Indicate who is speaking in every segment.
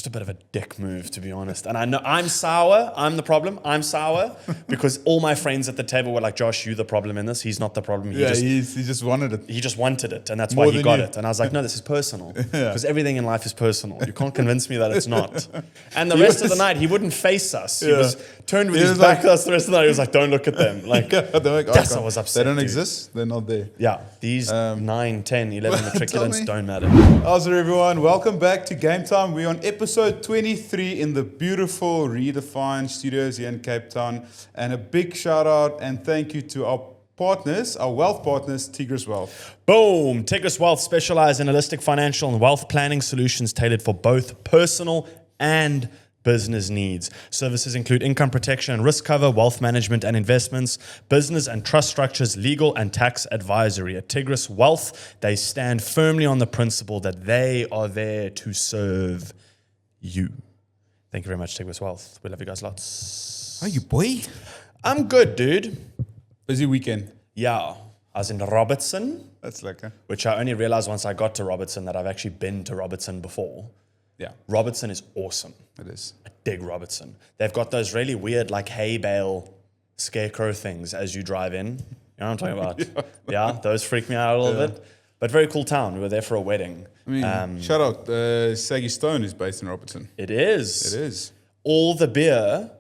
Speaker 1: just a bit of a dick move, to be honest. And I know I'm sour. I'm the problem. I'm sour because all my friends at the table were like, Josh, you the problem in this. He's not the problem.
Speaker 2: He just wanted it.
Speaker 1: He just wanted it, and that's
Speaker 2: More
Speaker 1: why he
Speaker 2: than
Speaker 1: got
Speaker 2: you.
Speaker 1: it. And I was like, no, this is personal. Because everything in life is personal. You can't convince me that it's not. And the rest of the night, he wouldn't face us. He was turned with his back to us the rest of the night. He was like, don't look at them. Like, yes, I was upset.
Speaker 2: They don't
Speaker 1: dude.
Speaker 2: exist. They're not there.
Speaker 1: Yeah, these 9, 10, 11 matriculants don't matter.
Speaker 2: How's it, everyone? Welcome back to GameTime. We're on episode 23 in the beautiful Redefined studios here in Cape Town. And a big shout out and thank you to our partners, our wealth partners, Tigris Wealth.
Speaker 1: Boom! Tigris Wealth specialize in holistic financial and wealth planning solutions tailored for both personal and business needs. Services include income protection and risk cover, wealth management and investments, business and trust structures, legal and tax advisory. At Tigris Wealth, they stand firmly on the principle that they are there to serve you. Thank you very much, Tigris Wealth. We love you guys lots.
Speaker 2: How you, boy?
Speaker 1: I'm good, dude.
Speaker 2: Busy weekend.
Speaker 1: Yeah. I was in Robertson,
Speaker 2: That's lekker.
Speaker 1: which I only realized once I got to Robertson that I've actually been to Robertson before.
Speaker 2: Yeah,
Speaker 1: Robertson is awesome.
Speaker 2: it is.
Speaker 1: I dig Robertson. They've got those really weird like hay bale scarecrow things as you drive in. You know what I'm talking about? Yeah, those freak me out a little bit. But very cool town. We were there for a wedding.
Speaker 2: I mean, shout out, Saggy Stone is based in Robertson.
Speaker 1: It is.
Speaker 2: It is.
Speaker 1: All the beer,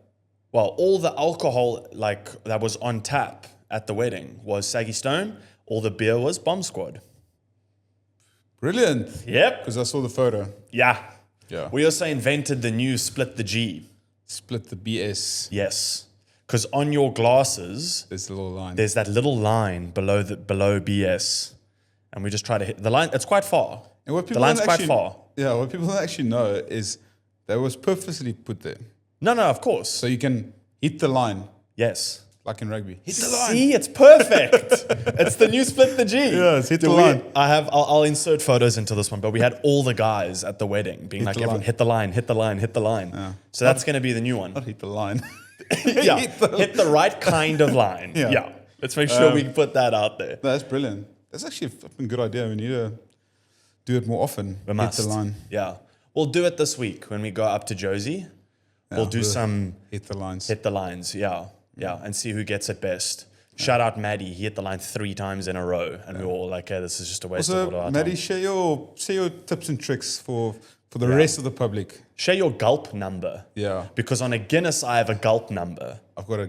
Speaker 1: well, all the alcohol like that was on tap at the wedding was Saggy Stone. All the beer was Bomb Squad.
Speaker 2: Brilliant.
Speaker 1: Yep.
Speaker 2: Because I saw the photo.
Speaker 1: Yeah.
Speaker 2: Yeah.
Speaker 1: We also invented the new split the G.
Speaker 2: Split the BS.
Speaker 1: Yes. Because on your glasses,
Speaker 2: There's a little line.
Speaker 1: there's that little line below BS. And we just try to hit the line. It's quite far.
Speaker 2: And what
Speaker 1: The
Speaker 2: people
Speaker 1: line's
Speaker 2: don't
Speaker 1: quite
Speaker 2: actually,
Speaker 1: far.
Speaker 2: Yeah, what people don't actually know is that was purposely put there.
Speaker 1: No, of course.
Speaker 2: So you can hit the line,
Speaker 1: yes.
Speaker 2: like in rugby. Hit the line.
Speaker 1: See, it's perfect. It's the new split the G.
Speaker 2: Yeah, it's hit the line.
Speaker 1: I'll insert photos into this one, but we had all the guys at the wedding being like,
Speaker 2: the
Speaker 1: everyone
Speaker 2: line.
Speaker 1: hit the line, hit the line, hit the line.
Speaker 2: Yeah.
Speaker 1: So that's going to be the new one.
Speaker 2: Not hit the line.
Speaker 1: Yeah, hit the right kind of line.
Speaker 2: Yeah.
Speaker 1: Yeah. Let's make sure we put that out there.
Speaker 2: That's brilliant. That's actually a fucking good idea. We need to do it more often.
Speaker 1: We must.
Speaker 2: Hit the line.
Speaker 1: Yeah. We'll do it this week when we go up to Josie. We'll do some
Speaker 2: Hit the lines.
Speaker 1: hit the lines. Yeah. Yeah. And see who gets it best. Shout out Maddie. He hit the line 3 times in a row. And we were all like, hey, this is just a waste of all
Speaker 2: Also,
Speaker 1: our
Speaker 2: Maddie,
Speaker 1: time.
Speaker 2: share your tips and tricks for the rest of the public.
Speaker 1: Share your gulp number.
Speaker 2: Yeah.
Speaker 1: Because on a Guinness, I have a gulp number.
Speaker 2: I've got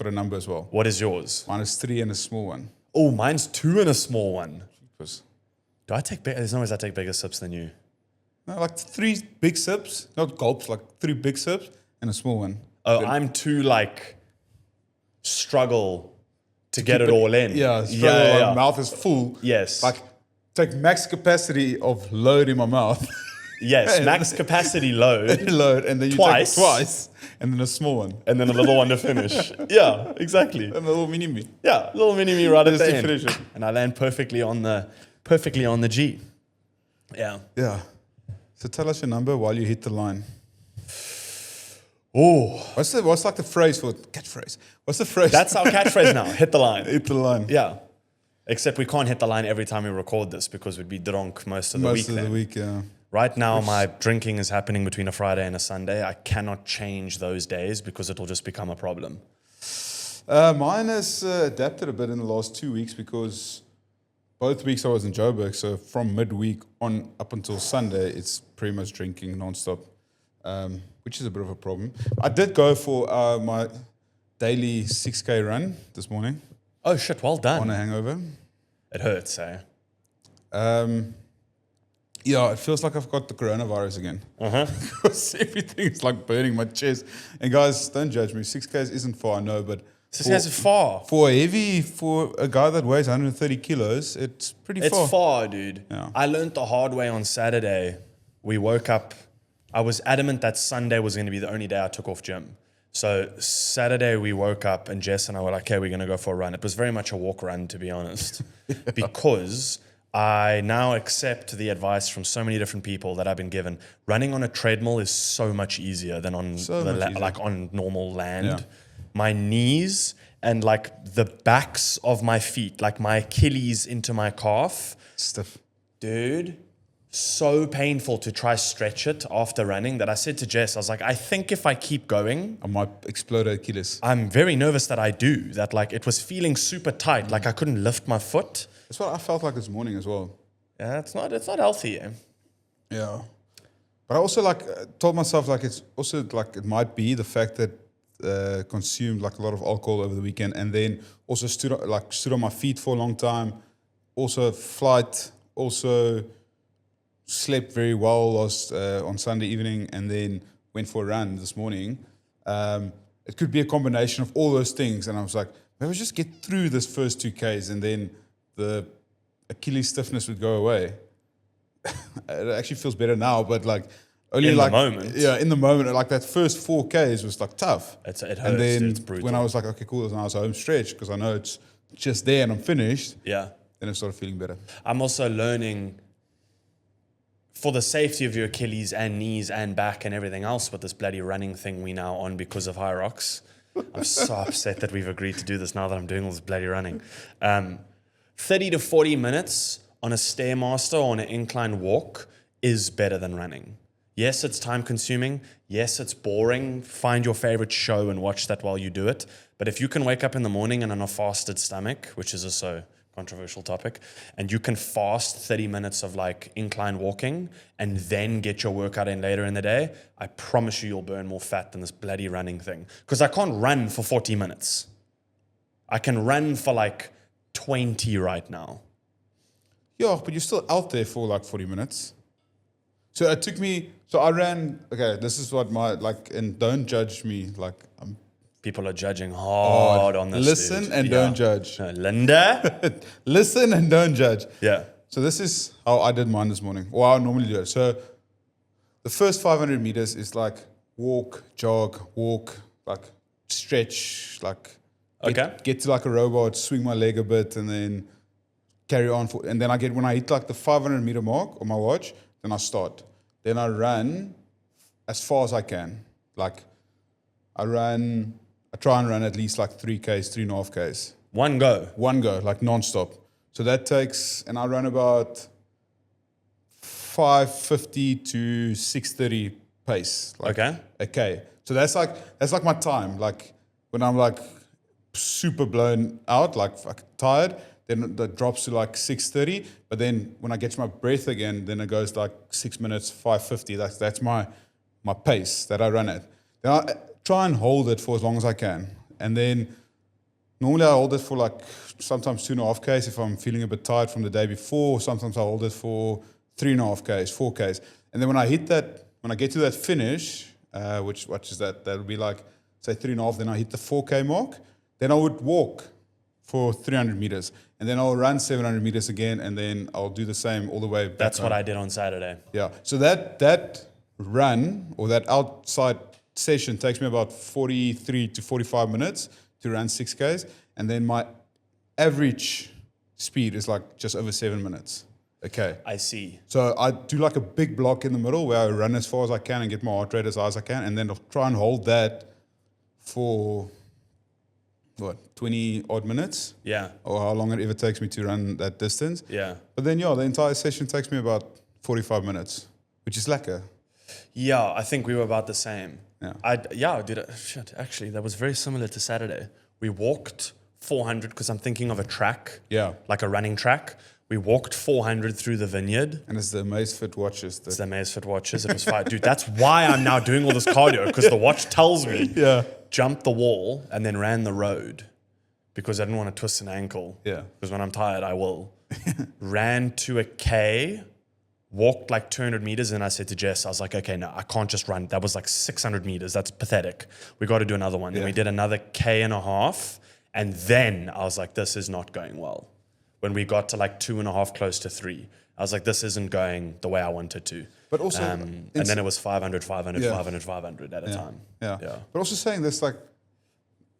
Speaker 2: a number as well.
Speaker 1: What is yours?
Speaker 2: Mine is 3 and a small one.
Speaker 1: Oh, mine's 2 and a small one.
Speaker 2: Because
Speaker 1: Do I take there's no ways I take bigger sips than you.
Speaker 2: no, like 3 big sips, not gulps, like 3 big sips and a small one.
Speaker 1: Oh, I'm too like struggle to get it all in.
Speaker 2: Yeah,
Speaker 1: yeah.
Speaker 2: My mouth is full.
Speaker 1: Yes.
Speaker 2: Like take max capacity of load in my mouth.
Speaker 1: Yes, max capacity load.
Speaker 2: Load, and then you
Speaker 1: Twice.
Speaker 2: take it twice, and then a small one,
Speaker 1: And then a little one to finish. Yeah, exactly.
Speaker 2: and a little mini me.
Speaker 1: Yeah, little mini me right at
Speaker 2: Just
Speaker 1: the
Speaker 2: to
Speaker 1: end.
Speaker 2: finish it.
Speaker 1: And I land perfectly on the G. Yeah.
Speaker 2: Yeah. So tell us your number while you hit the line.
Speaker 1: Oh,
Speaker 2: What's like the phrase for catchphrase? What's the phrase?
Speaker 1: that's our catchphrase now. Hit the line.
Speaker 2: hit the line.
Speaker 1: Yeah. Except we can't hit the line every time we record this because we'd be drunk most of the
Speaker 2: Most
Speaker 1: week
Speaker 2: of
Speaker 1: then.
Speaker 2: the week, yeah.
Speaker 1: Right now, my drinking is happening between a Friday and a Sunday. I cannot change those days because it'll just become a problem.
Speaker 2: Mine has adapted a bit in the last 2 weeks because both weeks I was in Joburg. So from midweek on up until Sunday, it's pretty much drinking nonstop, which is a bit of a problem. I did go for my daily 6K run this morning
Speaker 1: Oh, shit, well done.
Speaker 2: on a hangover.
Speaker 1: It hurts, eh?
Speaker 2: Yeah, it feels like I've got the coronavirus again. Because everything's like burning my chest. And guys, don't judge me. 6Ks isn't far, I know, but
Speaker 1: This guy's far.
Speaker 2: for a guy that weighs 130 kilos, it's pretty
Speaker 1: It's
Speaker 2: far.
Speaker 1: far, dude.
Speaker 2: Yeah.
Speaker 1: I learned the hard way on Saturday. We woke up. I was adamant that Sunday was going to be the only day I took off gym. So Saturday we woke up and Jess and I were like, okay, we're going to go for a run. It was very much a walk run, to be honest, because I now accept the advice from so many different people that I've been given. Running on a treadmill is so much easier than on like on normal land.
Speaker 2: Yeah.
Speaker 1: My knees and like the backs of my feet, like my Achilles into my calf,
Speaker 2: Stiff.
Speaker 1: dude, so painful to try stretch it after running that I said to Jess, I was like, I think if I keep going,
Speaker 2: I might explode Achilles.
Speaker 1: I'm very nervous that I do. That like it was feeling super tight, like I couldn't lift my foot.
Speaker 2: That's what I felt like this morning as well.
Speaker 1: Yeah, it's not healthy.
Speaker 2: Yeah. But I also like told myself like it's also like it might be the fact that consumed like a lot of alcohol over the weekend and then also stood on my feet for a long time. Also flight, also slept very well on Sunday evening and then went for a run this morning. It could be a combination of all those things. And I was like, maybe just get through this first 2Ks and then the Achilles stiffness would go away. It actually feels better now, but like only
Speaker 1: In
Speaker 2: like
Speaker 1: the moment.
Speaker 2: Yeah, in the moment, like that first 4Ks was like tough.
Speaker 1: It hurts,
Speaker 2: and then
Speaker 1: it's brutal.
Speaker 2: when I was like, okay, cool, and I was home stretch because I know it's just there and I'm finished.
Speaker 1: Yeah.
Speaker 2: Then I started feeling better.
Speaker 1: I'm also learning for the safety of your Achilles and knees and back and everything else with this bloody running thing we now on because of High Rocks. I'm so upset that we've agreed to do this now that I'm doing all this bloody running. 30 to 40 minutes on a Stairmaster or on an incline walk is better than running. Yes, it's time consuming. Yes, it's boring. Find your favorite show and watch that while you do it. But if you can wake up in the morning and on a fasted stomach, which is also controversial topic, and you can fast 30 minutes of like incline walking and then get your workout in later in the day, I promise you'll burn more fat than this bloody running thing. Because I can't run for 40 minutes. I can run for like 20 right now.
Speaker 2: Yeah, but you're still out there for like 40 minutes. So it took me, so I ran, okay, this is what my, like, and don't judge me, like, I'm
Speaker 1: People are judging hard on this.
Speaker 2: Listen
Speaker 1: dude.
Speaker 2: and don't judge.
Speaker 1: No, Linda?
Speaker 2: Listen and don't judge.
Speaker 1: Yeah.
Speaker 2: So this is how I did mine this morning, or how I normally do it. So the first 500 meters is like walk, jog, walk, like stretch, like get to like a robot, swing my leg a bit, and then carry on. And then when I hit like the 500 meter mark on my watch, then I start. Then I run as far as I can. Like I try and run at least like 3Ks, 3.5Ks.
Speaker 1: One go,
Speaker 2: like non-stop. So that takes, and I run about 5:50 to 6:30 pace. Like a K. So that's like my time. Like when I'm like super blown out, like tired, then that drops to like 6:30. But then when I get to my breath again, then it goes like 6 minutes, 5:50. That's my pace that I run at. Then I try and hold it for as long as I can. And then normally I hold it for like sometimes 2.5Ks if I'm feeling a bit tired from the day before. Sometimes I hold it for 3.5Ks, 4Ks. And then when I get to that finish, which is that would be like, say 3.5, then I hit the 4K mark. Then I would walk for 300 meters. And then I'll run 700 meters again, and then I'll do the same all the way back.
Speaker 1: That's what I did on Saturday.
Speaker 2: Yeah. So that run or that outside session takes me about 43 to 45 minutes to run 6Ks. And then my average speed is like just over 7 minutes. Okay.
Speaker 1: I see.
Speaker 2: So I do like a big block in the middle where I run as far as I can and get my heart rate as high as I can. And then I'll try and hold that for 20 odd minutes?
Speaker 1: Yeah.
Speaker 2: Or how long it ever takes me to run that distance.
Speaker 1: Yeah.
Speaker 2: But then, the entire session takes me about 45 minutes, which is lekker.
Speaker 1: Yeah, I think we were about the same.
Speaker 2: Yeah.
Speaker 1: I did it. Shit, actually, that was very similar to Saturday. We walked 400 because I'm thinking of a track.
Speaker 2: Yeah.
Speaker 1: Like a running track. We walked 400 through the vineyard.
Speaker 2: And it's the Amazfit watches.
Speaker 1: It's the Amazfit watches. It was fine. Dude, that's why I'm now doing all this cardio, because the watch tells me.
Speaker 2: Yeah.
Speaker 1: Jump the wall and then ran the road because I didn't want to twist an ankle.
Speaker 2: Yeah.
Speaker 1: Because when I'm tired, I will. Ran to a K, walked like 200 meters, and I said to Jess, I was like, okay, no, I can't just run. That was like 600 meters. That's pathetic. We got to do another one. Yeah. Then we did another K.5, and then I was like, this is not going well. When we got to like 2.5, close to 3, I was like, this isn't going the way I wanted to.
Speaker 2: But also,
Speaker 1: and then it was 500, 500,
Speaker 2: yeah.
Speaker 1: 500, 500 at a time.
Speaker 2: Yeah. But also saying this, like,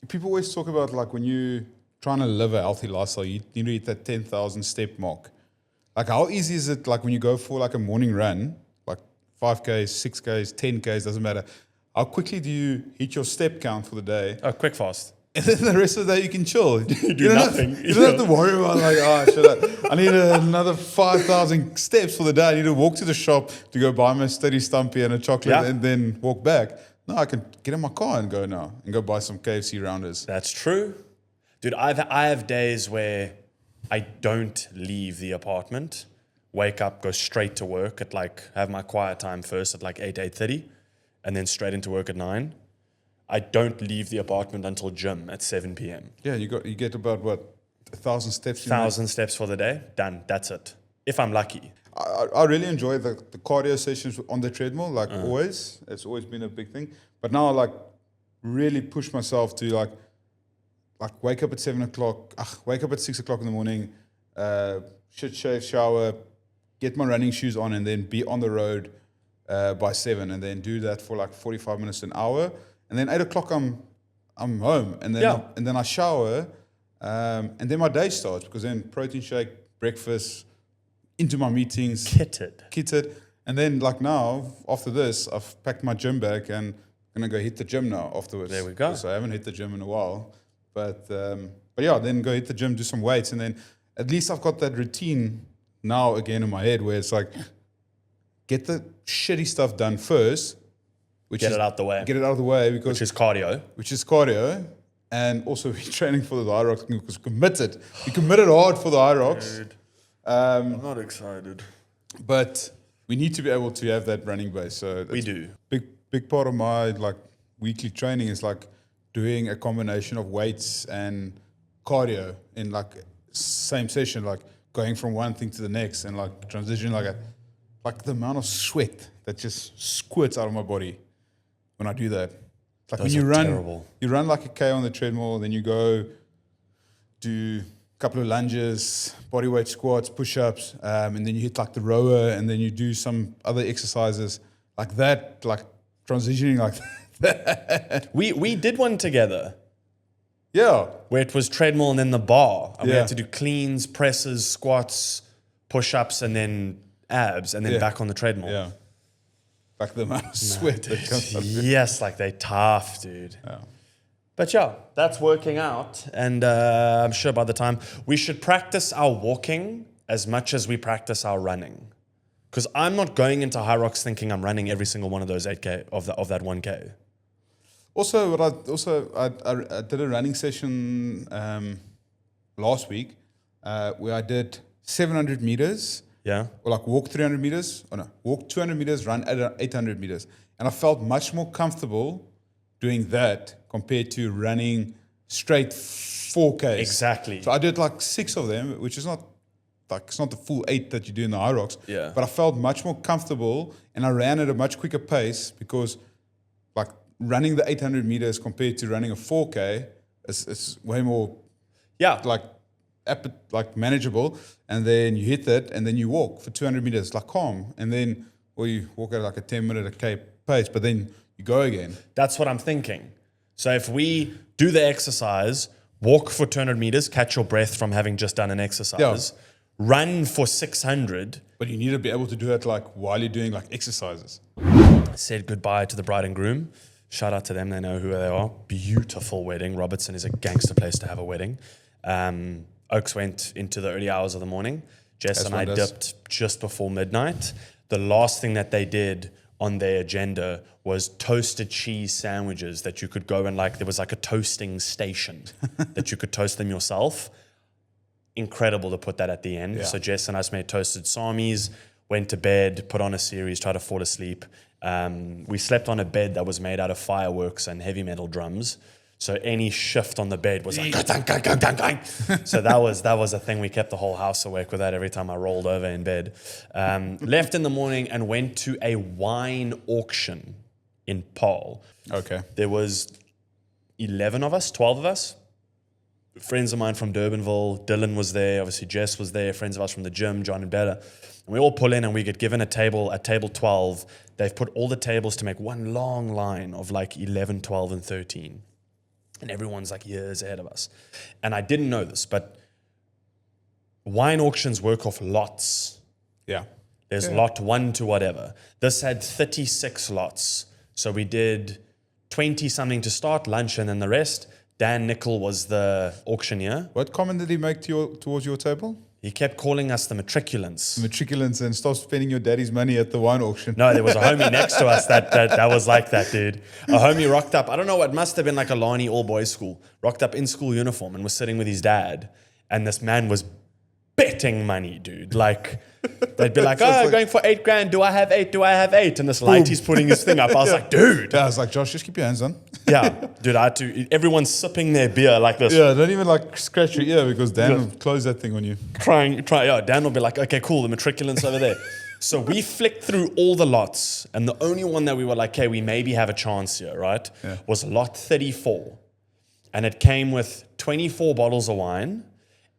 Speaker 2: people always talk about like when you're trying to live a healthy lifestyle, you need to hit that 10,000 step mark. Like, how easy is it, like, when you go for like a morning run, like 5Ks, 6Ks, 10Ks, doesn't matter. How quickly do you hit your step count for the day?
Speaker 1: Oh, quick fast.
Speaker 2: And then the rest of the day you can chill. You
Speaker 1: do nothing.
Speaker 2: You don't have to worry about I need another 5,000 steps for the day. I need to walk to the shop to go buy my steady stumpy and a chocolate and then walk back. No, I can get in my car and go now and go buy some KFC rounders.
Speaker 1: That's true. Dude, I have days where I don't leave the apartment, wake up, go straight to work at have my quiet time first at 8:30, and then straight into work at 9. I don't leave the apartment until gym at 7 p.m.
Speaker 2: Yeah, you get about 1,000 steps.
Speaker 1: 1,000 steps for the day, done. That's it. If I'm lucky.
Speaker 2: I really enjoy the cardio sessions on the treadmill, always. It's always been a big thing. But now I really push myself to wake up at 7 o'clock, wake up at 6 o'clock in the morning, shave, shower, get my running shoes on, and then be on the road by 7, and then do that for 45 minutes to an hour. And then 8 o'clock I'm home, and then I shower, and then my day starts, because then protein shake, breakfast, into my meetings, kitted, and then now after this I've packed my gym bag and I'm gonna go hit the gym now afterwards.
Speaker 1: There we go.
Speaker 2: So I haven't hit the gym in a while, but yeah, then go hit the gym, do some weights, and then at least I've got that routine now again in my head where it's get the shitty stuff done first.
Speaker 1: Get it out the way.
Speaker 2: Get it out of the way, because
Speaker 1: Which is cardio.
Speaker 2: And also we're training for the high rocks because committed. We committed hard for the high rocks.
Speaker 1: Dude, I'm not excited.
Speaker 2: But we need to be able to have that running base. So
Speaker 1: we do.
Speaker 2: Big part of my weekly training is doing a combination of weights and cardio in same session, going from one thing to the next, and transitioning the amount of sweat that just squirts out of my body when I do that. When you run, terrible. You run a K on the treadmill, then you go do a couple of lunges, body weight squats, push-ups, and then you hit the rower, and then you do some other exercises like that, transitioning like that.
Speaker 1: We did one together.
Speaker 2: Yeah.
Speaker 1: Where it was treadmill and then the bar. And we had to do cleans, presses, squats, push-ups, and then abs, and then back on the treadmill.
Speaker 2: Yeah. The amount of sweat that comes up.
Speaker 1: Yes, they're tough, dude.
Speaker 2: Yeah.
Speaker 1: But yeah, that's working out. And I'm sure by the time we should practice our walking as much as we practice our running. Because I'm not going into High Rocks thinking I'm running every single one of those 8K of that 1K.
Speaker 2: Also, I did a running session last week where I did 700 meters.
Speaker 1: Yeah.
Speaker 2: Or walk 300 meters. Oh no, walk 200 meters, run 800 meters. And I felt much more comfortable doing that compared to running straight 4Ks.
Speaker 1: Exactly.
Speaker 2: So I did 6 of them, which is not it's not the full 8 that you do in the High Rocks.
Speaker 1: Yeah.
Speaker 2: But I felt much more comfortable, and I ran at a much quicker pace, because running the 800 meters compared to running a 4K is way more manageable. And then you hit that, and then you walk for 200 meters calm, and then you walk at a 10-minute a K pace, but then you go again.
Speaker 1: That's what I'm thinking. So if we do the exercise, walk for 200 meters, catch your breath from having just done an exercise, run for 600.
Speaker 2: But you need to be able to do it while you're doing exercises.
Speaker 1: Said goodbye to the bride and groom. Shout out to them. They know who they are. Beautiful wedding. Robertson is a gangster place to have a wedding. Oaks went into the early hours of the morning. Jess and I dipped just before midnight. The last thing that they did on their agenda was toasted cheese sandwiches that you could go and there was a toasting station that you could toast them yourself. Incredible to put that at the end. Yeah. So Jess and I made toasted samis, went to bed, put on a series, tried to fall asleep. We slept on a bed that was made out of fireworks and heavy metal drums. So any shift on the bed was gang. So that was a thing. We kept the whole house awake with that every time I rolled over in bed. Left in the morning and went to a wine auction in Paarl.
Speaker 2: Okay.
Speaker 1: There was 11 of us, 12 of us. Friends of mine from Durbanville. Dylan was there. Obviously Jess was there. Friends of us from the gym, John and Bella. And we all pull in and we get given a table, at table 12. They've put all the tables to make one long line of 11, 12, and 13. And everyone's years ahead of us. And I didn't know this, but wine auctions work off lots.
Speaker 2: Yeah.
Speaker 1: There's lot 1 to whatever. This had 36 lots. So we did 20 something to start, lunch, and then the rest. Dan Nickel was the auctioneer.
Speaker 2: What comment did he make towards your table?
Speaker 1: He kept calling us the matriculants.
Speaker 2: Matriculants, and stop spending your daddy's money at the wine auction.
Speaker 1: No, there was a homie next to us that was like that, dude. A homie rocked up. I don't know, it must have been like a Lani all-boys school. Rocked up in school uniform and was sitting with his dad. And this man was betting money, dude. Like, they'd be like, oh, going for $8,000. Do I have 8? Do I have 8? And this light, he's putting his thing up. I was like, dude.
Speaker 2: Yeah, I was like, Josh, just keep your hands on.
Speaker 1: Yeah, dude, I had to. Everyone's sipping their beer like this.
Speaker 2: Yeah, don't even like scratch your ear because Dan will close that thing on you.
Speaker 1: Yeah, Dan will be like, okay, cool, the matriculants over there. So we flicked through all the lots, and the only one that we were like, okay, we maybe have a chance here, right?
Speaker 2: Yeah.
Speaker 1: Was lot 34. And it came with 24 bottles of wine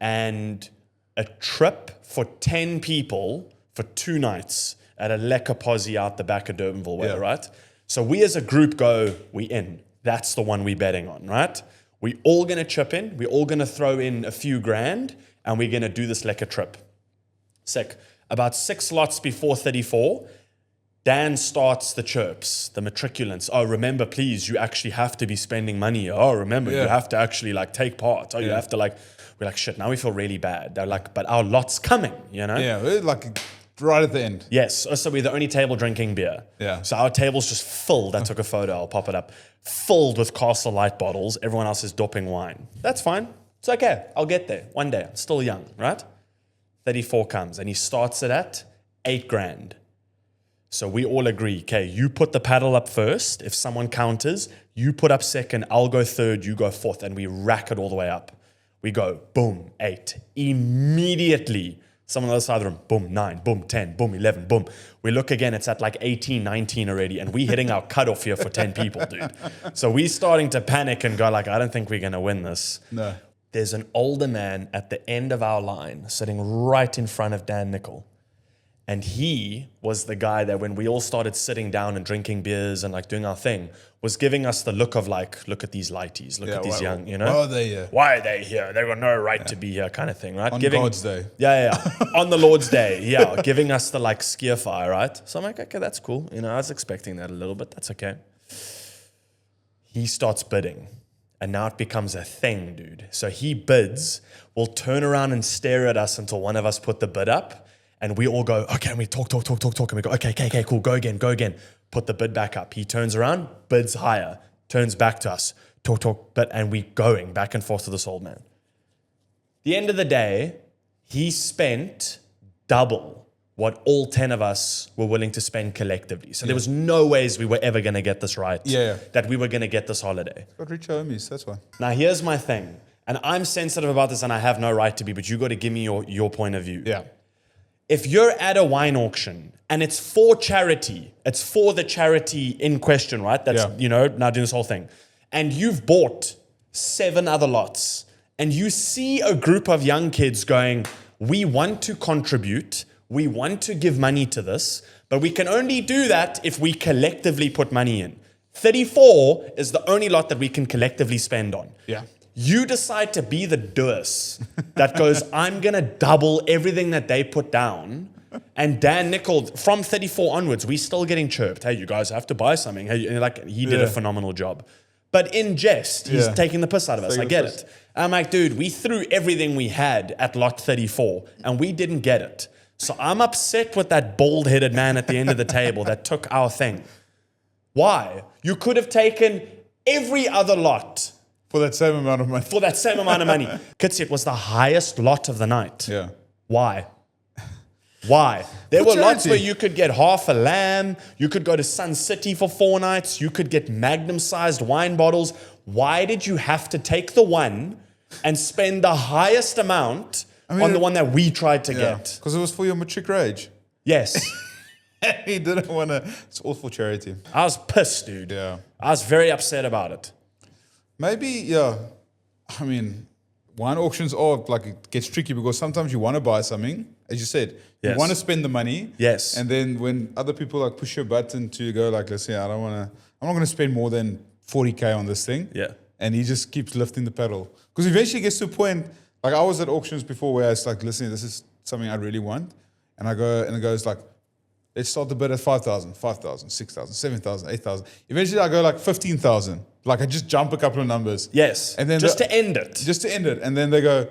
Speaker 1: and a trip for 10 people for 2 nights at a lekker posse out the back of Durbanville way, right? So we as a group go, we in. That's the one we're betting on, right? We're all going to chip in. We're all going to throw in a few grand, and we're going to do this lekker trip. Sick. About 6 lots before 34, Dan starts the chirps, the matriculants. Oh, remember, please, you actually have to be spending money. Oh, remember, you have to actually like take part. Oh, you have to like, we're like, shit, now we feel really bad. They're like, but our lot's coming, you know?
Speaker 2: Yeah, we're like right at the end.
Speaker 1: Yes, so we're the only table drinking beer.
Speaker 2: Yeah.
Speaker 1: So our table's just filled. I took a photo, I'll pop it up. Filled with Castle Light bottles. Everyone else is doping wine. That's fine. It's okay. I'll get there one day. I'm still young, right? 34 comes and he starts it at $8,000. So we all agree, okay, you put the paddle up first. If someone counters, you put up second, I'll go third, you go fourth, and we rack it all the way up. We go, boom, 8. Immediately, someone on the other side of the room, boom, 9, boom, 10, boom, 11, boom. We look again, it's at like 18, 19 already, and we're hitting our cutoff here for 10 people, dude. So we're starting to panic and go like, I don't think we're going to win this.
Speaker 2: No.
Speaker 1: There's an older man at the end of our line sitting right in front of Dan Nickel. And he was the guy that when we all started sitting down and drinking beers and like doing our thing, was giving us the look of like, look at these lighties, look at these young, you know?
Speaker 2: Why are they here?
Speaker 1: Why are they here? They've got no right to be here kind of thing, right?
Speaker 2: On God's day.
Speaker 1: Yeah. On the Lord's day, yeah. Giving us the like skier fire, right? So I'm like, okay, that's cool. You know, I was expecting that a little bit. That's okay. He starts bidding. And now it becomes a thing, dude. So he bids, we'll turn around and stare at us until one of us put the bid up. And we all go, okay, and we talk. And we go, okay, cool, go again. Put the bid back up. He turns around, bids higher, turns back to us, talk, and we going back and forth to this old man. The end of the day, he spent double what all 10 of us were willing to spend collectively. So there was no ways we were ever going to get this right, that we were going to get this holiday.
Speaker 2: Got rich homies, that's why.
Speaker 1: Now, here's my thing. And I'm sensitive about this and I have no right to be, but you got to give me your point of view.
Speaker 2: Yeah.
Speaker 1: If you're at a wine auction and it's for charity, it's for the charity in question, right? That's, now doing this whole thing. And you've bought 7 other lots and you see a group of young kids going, we want to contribute, we want to give money to this, but we can only do that if we collectively put money in. 34 is the only lot that we can collectively spend on.
Speaker 2: Yeah.
Speaker 1: You decide to be the Durs that goes, I'm going to double everything that they put down. And Dan Nickel, from 34 onwards, we're still getting chirped. Hey, you guys have to buy something. Hey, he did a phenomenal job. But in jest, he's taking the piss out of us. I get it. I'm like, dude, we threw everything we had at lot 34 and we didn't get it. So I'm upset with that bald-headed man at the end of the table that took our thing. Why? You could have taken every other lot.
Speaker 2: For that same amount of money.
Speaker 1: Kitshoff was the highest lot of the night.
Speaker 2: Yeah.
Speaker 1: Why? There were lots where you could get half a lamb. You could go to Sun City for 4 nights. You could get magnum-sized wine bottles. Why did you have to take the one and spend the highest amount on the one that we tried to get?
Speaker 2: Because it was for your matric rage.
Speaker 1: Yes.
Speaker 2: He didn't want to. It's all for charity.
Speaker 1: I was pissed, dude.
Speaker 2: Yeah.
Speaker 1: I was very upset about it.
Speaker 2: Maybe, I mean, wine auctions are like, it gets tricky because sometimes you want to buy something, as you said, you want to spend the money.
Speaker 1: Yes.
Speaker 2: And then when other people like push your button to go like, listen, I'm not going to spend more than 40K on this thing.
Speaker 1: Yeah.
Speaker 2: And he just keeps lifting the pedal. Because eventually it gets to a point, like I was at auctions before where I was like, listen, this is something I really want. And I go, and it goes like, Let's start the bid at 5,000, 5,000, 6,000, 7,000, 8,000. Eventually I go like 15,000. Like I just jump a couple of numbers.
Speaker 1: Yes.
Speaker 2: And then
Speaker 1: just to end it.
Speaker 2: Just to end it. And then they go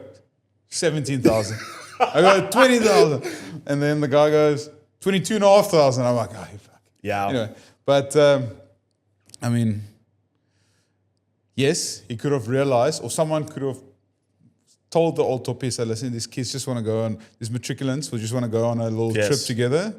Speaker 2: 17,000. I go 20,000. And then the guy goes 22,500. I'm like, oh, you fuck.
Speaker 1: Yeah.
Speaker 2: Anyway, but I mean, yes, he could have realized, or someone could have told the old Topisa, listen, these kids just want to go on, these matriculants will just want to go on a little trip together.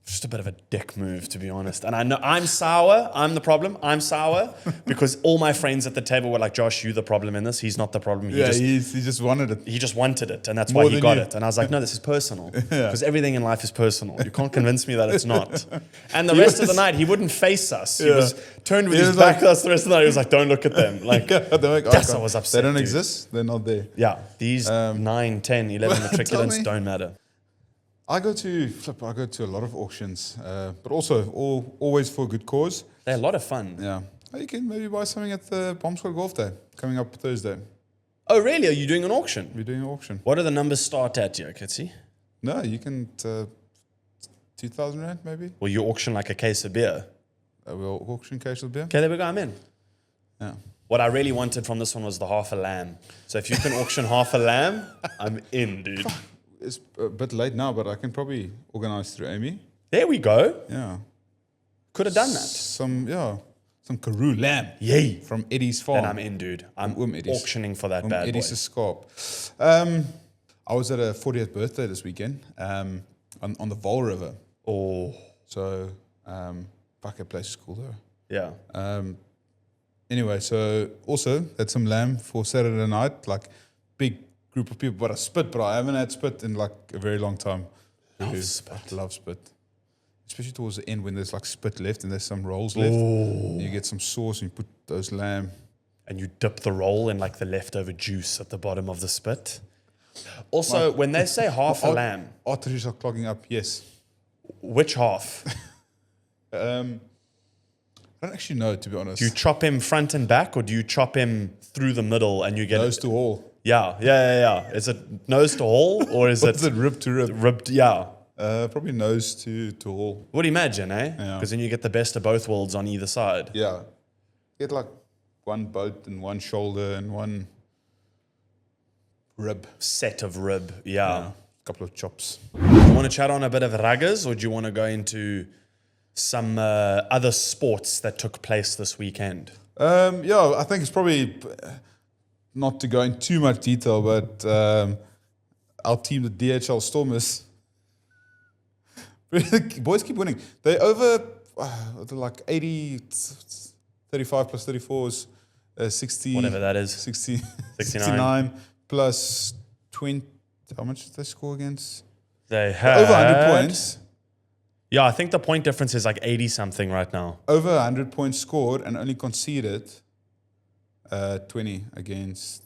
Speaker 1: Just a bit of a dick move, to be honest. And I know I'm sour. I'm the problem. I'm sour because all my friends at the table were like, Josh, you the problem in this. He's not the problem.
Speaker 2: He just wanted it.
Speaker 1: He just wanted it, and that's
Speaker 2: More
Speaker 1: why he
Speaker 2: than
Speaker 1: got
Speaker 2: you.
Speaker 1: it. And I was like, no, this is personal. Because everything in life is personal. You can't convince me that it's not. And the rest of the night, he wouldn't face us. He was turned with his back to us the rest of the night. He was like, don't look at them. Like, that's I was upset.
Speaker 2: They don't
Speaker 1: dude.
Speaker 2: exist. They're not there.
Speaker 1: Yeah, these 9, 10, 11 matriculants don't matter.
Speaker 2: I go to a lot of auctions, but also always for a good cause.
Speaker 1: They're a lot of fun.
Speaker 2: Yeah. You can maybe buy something at the Bomb Squad Golf Day coming up Thursday.
Speaker 1: Oh, really? Are you doing an auction?
Speaker 2: We're doing an auction.
Speaker 1: What do the numbers start at here, Kitsy?
Speaker 2: No, you can 2,000 Rand maybe.
Speaker 1: Will you auction like a case of beer?
Speaker 2: We'll auction case of beer.
Speaker 1: Okay, there we go. I'm in.
Speaker 2: Yeah.
Speaker 1: What I really wanted from this one was the half a lamb. So if you can auction half a lamb, I'm in, dude.
Speaker 2: It's a bit late now, but I can probably organize through Amy.
Speaker 1: There we go.
Speaker 2: Yeah.
Speaker 1: Could have done that.
Speaker 2: Some Karoo lamb.
Speaker 1: Yay.
Speaker 2: From Eddie's farm.
Speaker 1: And I'm in, dude. I'm auctioning for that bad boy.
Speaker 2: Eddie's Scarp. I was at a 40th birthday this weekend on the Vol River.
Speaker 1: Oh.
Speaker 2: So, fuck, a place is cool though.
Speaker 1: Yeah.
Speaker 2: Anyway, so also had some lamb for Saturday night, like big group of people, but I spit, bro. I haven't had spit in like a very long time.
Speaker 1: Love
Speaker 2: spit. Especially towards the end when there's like spit left and there's some rolls left. And you get some sauce and you put those lamb.
Speaker 1: And you dip the roll in like the leftover juice at the bottom of the spit. Also, when they say half a lamb.
Speaker 2: Arteries are clogging up, yes.
Speaker 1: Which half?
Speaker 2: I don't actually know, to be honest.
Speaker 1: Do you chop him front and back or do you chop him through the middle and you get
Speaker 2: nose to all?
Speaker 1: Yeah. Is it nose to hole or is it
Speaker 2: rib to rib?
Speaker 1: Ribbed, yeah.
Speaker 2: Probably nose to all.
Speaker 1: Would imagine, eh?
Speaker 2: Yeah.
Speaker 1: Because then you get the best of both worlds on either side.
Speaker 2: Yeah. Get like one boat and one shoulder and one rib.
Speaker 1: Set of rib, yeah.
Speaker 2: A couple of chops.
Speaker 1: Do you want to chat on a bit of ruggers or do you want to go into some other sports that took place this weekend?
Speaker 2: I think it's probably not to go in too much detail, but our team, the DHL Stormers, boys keep winning. They over like 80, 35 plus 34s, 60.
Speaker 1: Whatever that is.
Speaker 2: 60, 69 plus 20. How much did they score against?
Speaker 1: They had
Speaker 2: over 100 points.
Speaker 1: Yeah, I think the point difference is like 80 something right now.
Speaker 2: Over 100 points scored and only conceded 20 against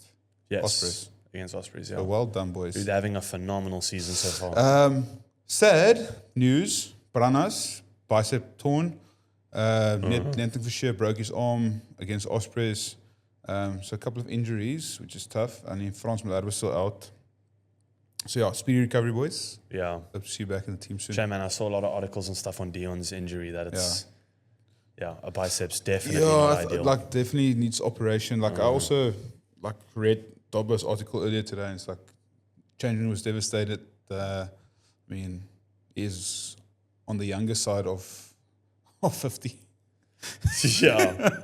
Speaker 2: Ospreys.
Speaker 1: Against Ospreys, yeah.
Speaker 2: So well done, boys.
Speaker 1: Dude, they're having a phenomenal season so far.
Speaker 2: Sad news. Branas, bicep torn. Nathan Fisher broke his arm against Ospreys. So a couple of injuries, which is tough. I mean, Frans Millard was still out. So yeah, speedy recovery, boys.
Speaker 1: Yeah.
Speaker 2: Hope to see you back in the team soon.
Speaker 1: Shame, man. I saw a lot of articles and stuff on Dion's injury that it's, a biceps definitely
Speaker 2: Yeah,
Speaker 1: not ideal.
Speaker 2: like definitely needs operation. Like I also like read Dobbo's article earlier today, and it's like changing room was devastated. I mean, is on the younger side of 50.
Speaker 1: Yeah.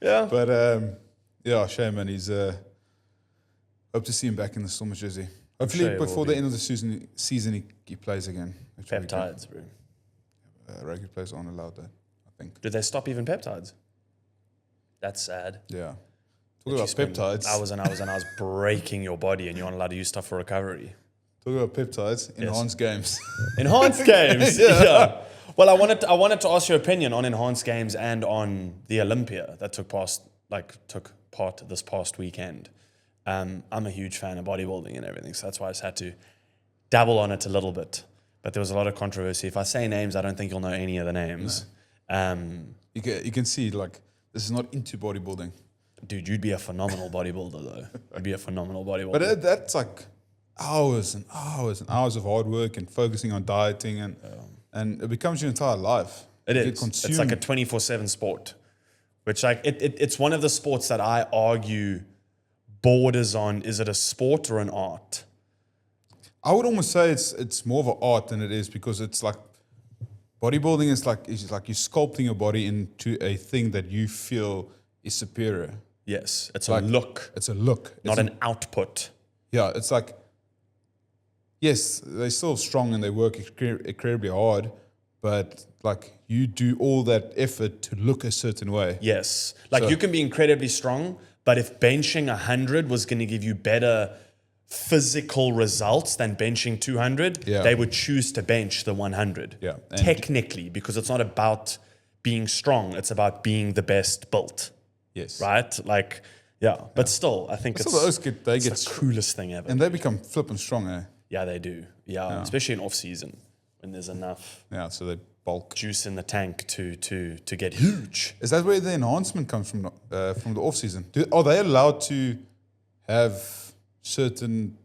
Speaker 1: Yeah.
Speaker 2: But shame, man. He's hope to see him back in the Stormers jersey. Hopefully,
Speaker 1: Sure
Speaker 2: before the end of the season he plays again.
Speaker 1: Peptides, bro.
Speaker 2: Rugby players aren't allowed that, I think.
Speaker 1: Did they stop even peptides? That's sad.
Speaker 2: Yeah. Talk about peptides.
Speaker 1: Hours and hours and hours breaking your body and you're not allowed to use stuff for recovery.
Speaker 2: Talk about peptides. Enhanced games.
Speaker 1: Enhanced games. Yeah. Well, I wanted to ask your opinion on enhanced games and on the Olympia that took part this past weekend. I'm a huge fan of bodybuilding and everything, so that's why I just had to dabble on it a little bit. But there was a lot of controversy. If I say names, I don't think you'll know any of the names. No.
Speaker 2: You can see, like, this is not into bodybuilding.
Speaker 1: Dude, you'd be a phenomenal bodybuilder, though. You'd be a phenomenal bodybuilder.
Speaker 2: But that's like hours and hours and hours of hard work and focusing on dieting and it becomes your entire life.
Speaker 1: It
Speaker 2: You
Speaker 1: is.
Speaker 2: get consumed.
Speaker 1: It's like a 24/7 sport, which like it's one of the sports that I argue borders on, is it a sport or an art?
Speaker 2: I would almost say it's more of an art than it is, because it's like bodybuilding is like you're sculpting your body into a thing that you feel is superior.
Speaker 1: Yes, it's
Speaker 2: Like,
Speaker 1: a look,
Speaker 2: It's a look,
Speaker 1: not
Speaker 2: it's
Speaker 1: an output.
Speaker 2: yeah. It's like, yes, they're still strong and they work incredibly hard, but like you do all that effort to look a certain way.
Speaker 1: Yes, like
Speaker 2: So-
Speaker 1: you can be incredibly strong, but if benching 100 was going to give you better physical results than benching 200,
Speaker 2: Yeah.
Speaker 1: they would choose to bench the 100.
Speaker 2: Yeah, and-
Speaker 1: Technically, because it's not about being strong, it's about being the best built,
Speaker 2: Yes,
Speaker 1: right? Like, yeah, but still, I think
Speaker 2: So
Speaker 1: it's,
Speaker 2: those they
Speaker 1: it's
Speaker 2: get
Speaker 1: the coolest thing ever.
Speaker 2: and they become flipping strong, eh?
Speaker 1: Yeah, they do. Yeah, especially in off season when there's enough
Speaker 2: Yeah, so they bulk.
Speaker 1: juice in the tank to get huge.
Speaker 2: Is that where the enhancement comes from the off season? Are they allowed to have certain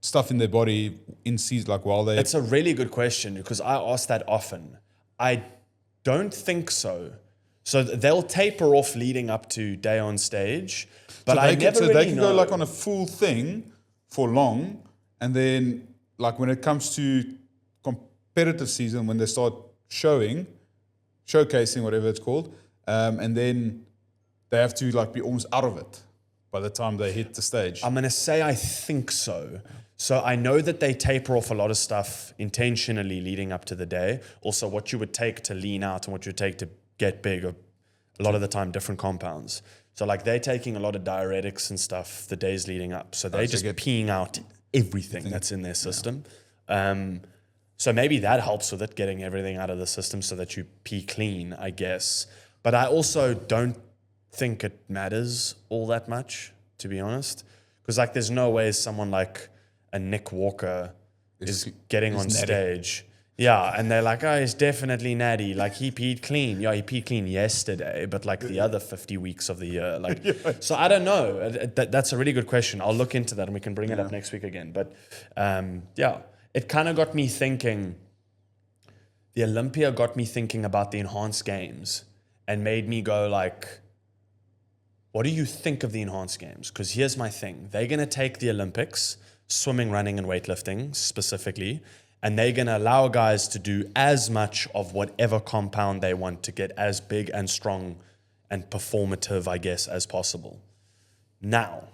Speaker 2: stuff in their body in season, like while they?
Speaker 1: It's a really good question because I ask that often. I don't think so. So they'll taper off leading up to day on stage, but
Speaker 2: so
Speaker 1: I
Speaker 2: they can,
Speaker 1: never
Speaker 2: so
Speaker 1: really
Speaker 2: they can
Speaker 1: know.
Speaker 2: go like on a full thing for long, and then like when it comes to competitive season, when they start showcasing whatever it's called, and then they have to like be almost out of it by the time they hit the stage.
Speaker 1: I'm going to say I think so. So I know that they taper off a lot of stuff intentionally leading up to the day. Also, what you would take to lean out and what you would take to get big are a lot of the time different compounds. So like they're taking a lot of diuretics and stuff the days leading up. So they're just peeing out everything that's in their system. So maybe that helps with it, getting everything out of the system so that you pee clean, I guess. But I also don't think it matters all that much, to be honest. Because like there's no way someone like a Nick Walker is getting on
Speaker 2: natty.
Speaker 1: stage. Yeah, and they're like, oh, he's definitely natty. Like he peed clean. Yeah, he peed clean yesterday, but like the other 50 weeks of the year. Like, so I don't know. That's a really good question. I'll look into that and we can bring it up next week again. But yeah, it kind of got me thinking. The Olympia got me thinking about the enhanced games and made me go like, what do you think of the enhanced games? Because here's my thing. They're going to take the Olympics, swimming, running, and weightlifting specifically, and they're going to allow guys to do as much of whatever compound they want to get as big and strong and performative, I guess, as possible. Now,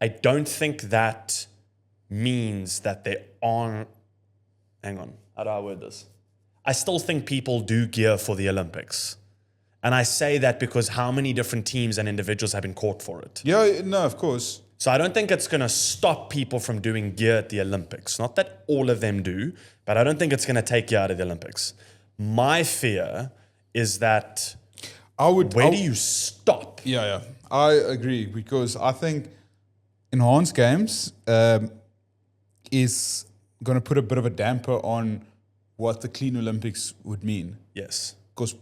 Speaker 1: I don't think that means that they aren't... Hang on, how do I word this? I still think people do gear for the Olympics. And I say that because how many different teams and individuals have been caught for it?
Speaker 2: Yeah, no, of course.
Speaker 1: So I don't think it's going to stop people from doing gear at the Olympics. Not that all of them do, but I don't think it's going to take you out of the Olympics. My fear is that where do you stop?
Speaker 2: Yeah, I agree, because I think enhanced games is going to put a bit of a damper on what the clean Olympics would mean.
Speaker 1: Yes.
Speaker 2: Because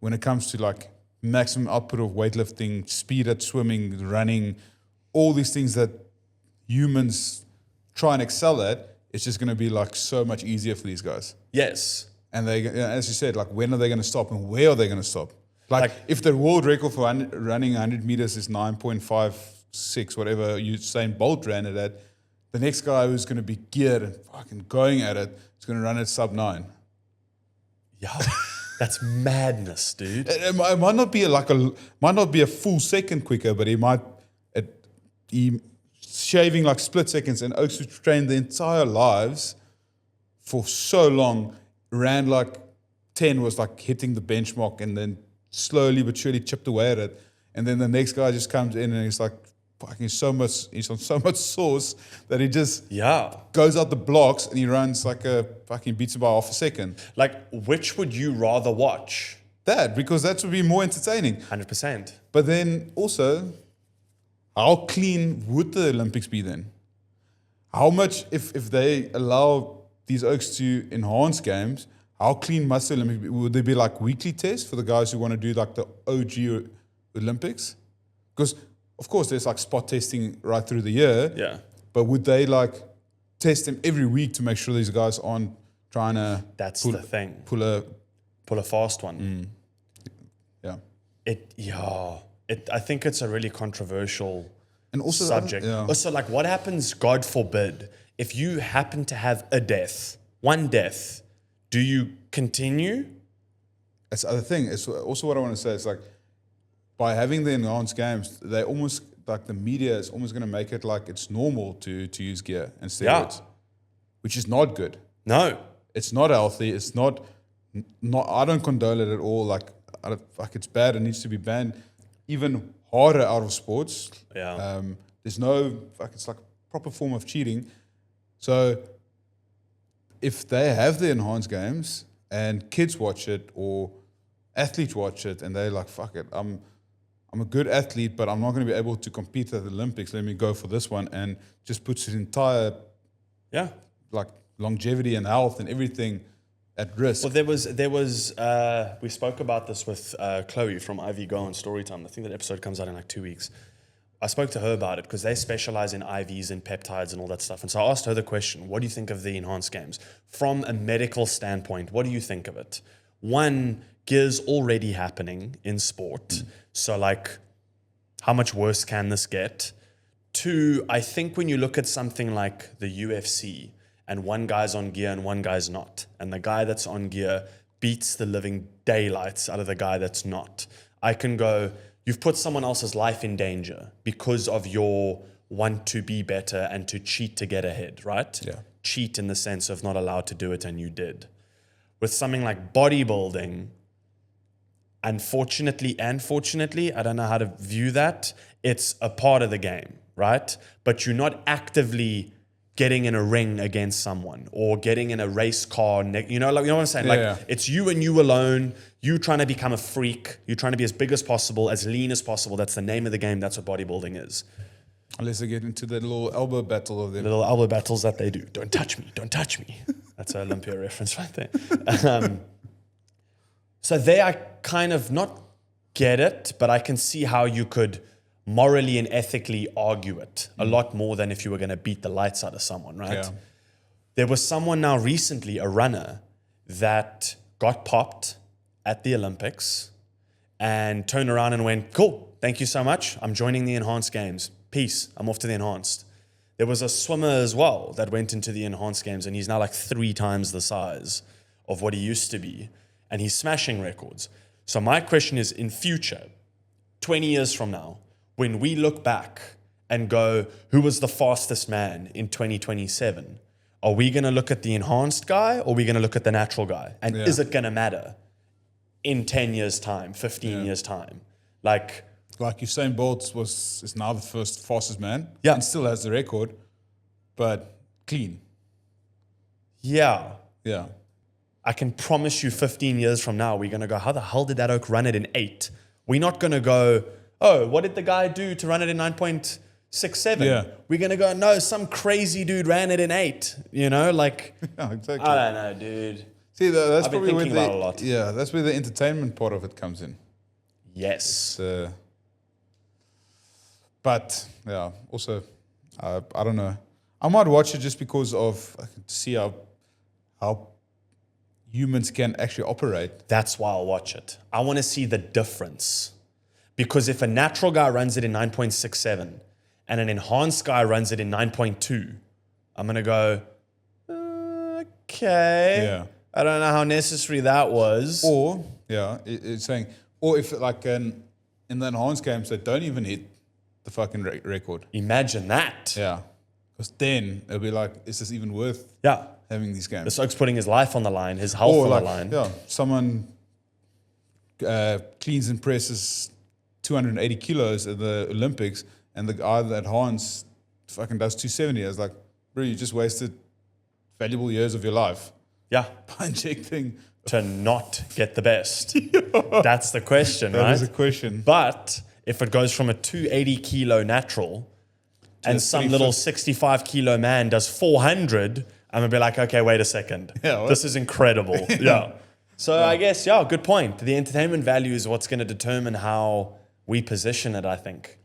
Speaker 2: when it comes to like maximum output of weightlifting, speed at swimming, running, all these things that humans try and excel at, it's just going to be like so much easier for these guys.
Speaker 1: Yes.
Speaker 2: And they, as you said, like when are they going to stop and where are they going to stop? Like if the world record for running 100 meters is 9.56, whatever Usain Bolt ran it at, the next guy who's going to be geared and fucking going at it is going to run at sub 9.
Speaker 1: Yeah. That's madness, dude.
Speaker 2: It might not be might not be a full second quicker, but he shaving like split seconds, and Oaks who trained their entire lives for so long ran like 10, was like hitting the benchmark, and then slowly but surely chipped away at it. And then the next guy just comes in and he's like fucking he's on so much sauce that he just goes out the blocks and he runs like a fucking beats him by half a second.
Speaker 1: Like, which would you rather watch?
Speaker 2: That, because that would be more entertaining.
Speaker 1: 100%.
Speaker 2: But then also, how clean would the Olympics be then? How much, if they allow these Oaks to enhance games, how clean must the Olympics be? Would there be like weekly tests for the guys who want to do like the OG Olympics? Because, of course, there's like spot testing right through the year.
Speaker 1: Yeah.
Speaker 2: But would they like test them every week to make sure these guys aren't trying to
Speaker 1: That's the thing.
Speaker 2: pull a
Speaker 1: fast one.
Speaker 2: yeah.
Speaker 1: I think it's a really controversial
Speaker 2: And also
Speaker 1: subject. Also, like, what happens, God forbid, if you happen to have one death, do you continue?
Speaker 2: That's the other thing. It's also what I want to say. It's like, by having the enhanced games, they almost, like, the media is almost going to make it like it's normal to use gear and steroids, which is not good.
Speaker 1: No.
Speaker 2: It's not healthy. It's not. I don't condone it at all. Like it's bad. It needs to be banned. Even harder out of sports.
Speaker 1: Yeah.
Speaker 2: There's no. It's like a proper form of cheating. So if they have the enhanced games and kids watch it or athletes watch it and they're like, fuck it, I'm a good athlete, but I'm not going to be able to compete at the Olympics. Let me go for this one, and just puts his entire like longevity and health and everything at risk.
Speaker 1: Well, there was we spoke about this with Chloe from IV Go on Storytime. I think that episode comes out in like 2 weeks. I spoke to her about it because they specialize in IVs and peptides and all that stuff. And so I asked her the question, what do you think of the enhanced games? From a medical standpoint, what do you think of it? One, gear's already happening in sport. So, like, how much worse can this get? Two, I think when you look at something like the UFC and one guy's on gear and one guy's not, and the guy that's on gear beats the living daylights out of the guy that's not, I can go, you've put someone else's life in danger because of your want to be better and to cheat to get ahead, right?
Speaker 2: Yeah.
Speaker 1: Cheat in the sense of not allowed to do it and you did. With something like bodybuilding, unfortunately and fortunately, I don't know how to view that, it's a part of the game, right? But you're not actively getting in a ring against someone or getting in a race car, you know what I'm saying? It's you and you alone, you trying to become a freak, you're trying to be as big as possible, as lean as possible. That's the name of the game. That's what bodybuilding is.
Speaker 2: Unless they get into that little elbow battle of them.
Speaker 1: Little elbow battles that they do. Don't touch me, don't touch me. That's an Olympia reference right there. So there I kind of not get it, but I can see how you could morally and ethically argue it a lot more than if you were going to beat the lights out of someone, right?
Speaker 2: Yeah.
Speaker 1: There was someone now recently, a runner, that got popped at the Olympics and turned around and went, cool, thank you so much. I'm joining the enhanced games. Peace. I'm off to the enhanced. There was a swimmer as well that went into the enhanced games, and he's now like 3 times the size of what he used to be, and he's smashing records. So my question is, in future, 20 years from now, when we look back and go, who was the fastest man in 2027? Are we going to look at the enhanced guy or are we going to look at the natural guy? And is it going to matter in 10 years' time, 15 years' time? Like
Speaker 2: Usain Bolt is now the first fastest man.
Speaker 1: Yeah.
Speaker 2: And still has the record, but clean.
Speaker 1: Yeah.
Speaker 2: Yeah.
Speaker 1: I can promise you 15 years from now, we're going to go, how the hell did that oak run it in 8? We're not going to go, oh, what did the guy do to run it in 9.67?
Speaker 2: Yeah.
Speaker 1: We're going to go, no, some crazy dude ran it in 8. You know, like,
Speaker 2: Yeah, exactly.
Speaker 1: I don't know, dude.
Speaker 2: See, that's
Speaker 1: I've been
Speaker 2: probably where
Speaker 1: thinking about it a lot.
Speaker 2: Yeah, that's where the entertainment part of it comes in.
Speaker 1: Yes.
Speaker 2: But yeah, also, I don't know. I might watch it just because of to see how humans can actually operate.
Speaker 1: That's why I'll watch it. I want to see the difference. Because if a natural guy runs it in 9.67 and an enhanced guy runs it in 9.2, I'm going to go, okay.
Speaker 2: Yeah.
Speaker 1: I don't know how necessary that was.
Speaker 2: Or it's saying, or if like in the enhanced games they don't even hit the fucking record.
Speaker 1: Imagine that.
Speaker 2: Yeah, because then it'll be like, is this even worth having these games?
Speaker 1: The Soak's putting his life on the line, his health on the line.
Speaker 2: Yeah, someone cleans and presses 280 kilos at the Olympics, and the guy that Hans fucking does 270. I was like, bro, you just wasted valuable years of your life.
Speaker 1: Yeah.
Speaker 2: By injecting.
Speaker 1: To not get the best. That's the question, right?
Speaker 2: That is a question.
Speaker 1: But if it goes from a 280 kilo natural and some little 65 kilo man does 400, I'm going to be like, okay, wait a second.
Speaker 2: Yeah,
Speaker 1: this is incredible. Yeah. So I guess, good point. The entertainment value is what's going to determine how we position it, I think.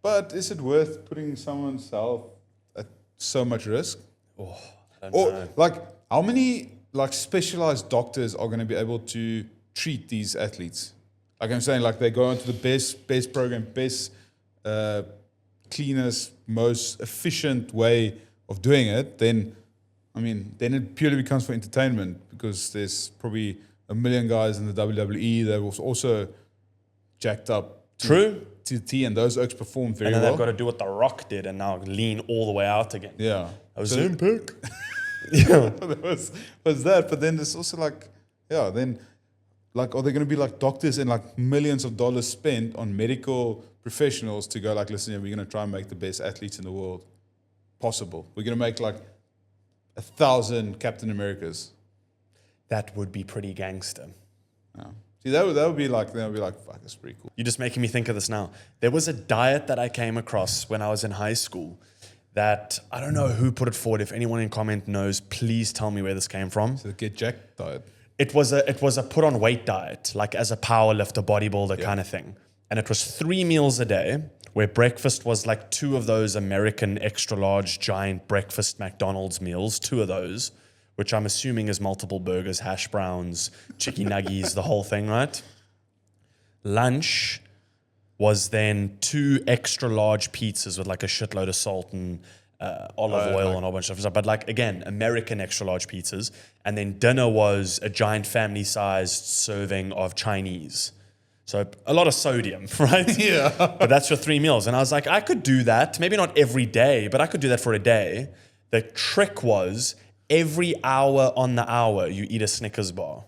Speaker 2: But is it worth putting someone's health at so much risk?
Speaker 1: Oh, I don't know.
Speaker 2: Like, how many like specialized doctors are going to be able to treat these athletes. Like I'm saying, like they go into the best program, best, cleanest, most efficient way of doing it, then it purely becomes for entertainment, because there's probably a million guys in the WWE that was also jacked up to the T, and those oaks performed very well.
Speaker 1: And then they've got to do what The Rock did and now lean all the way out again.
Speaker 2: Yeah.
Speaker 1: I was unpack.
Speaker 2: Yeah. There was that, but then there's also like, are they going to be like doctors and like millions of dollars spent on medical professionals to go like, listen, we're going to try and make the best athletes in the world possible. We're going to make like 1,000 Captain Americas.
Speaker 1: That would be pretty gangster.
Speaker 2: Yeah. See, that would be like, fuck, that's pretty cool.
Speaker 1: You're just making me think of this now. There was a diet that I came across when I was in high school that I don't know who put it forward. If anyone in comment knows, please tell me where this came from.
Speaker 2: So the get jacked diet.
Speaker 1: It was a put on weight diet, like as a power lifter, bodybuilder kind of thing. And it was 3 meals a day, where breakfast was like 2 of those American extra large giant breakfast McDonald's meals, 2 of those, which I'm assuming is multiple burgers, hash browns, chicken nuggies, the whole thing, right? Lunch was then 2 extra large pizzas with like a shitload of salt and olive oil and a whole bunch of stuff. But like, again, American extra large pizzas. And then dinner was a giant family-sized serving of Chinese. So a lot of sodium, right?
Speaker 2: Yeah.
Speaker 1: But that's your 3 meals. And I was like, I could do that. Maybe not every day, but I could do that for a day. The trick was every hour on the hour, you eat a Snickers bar.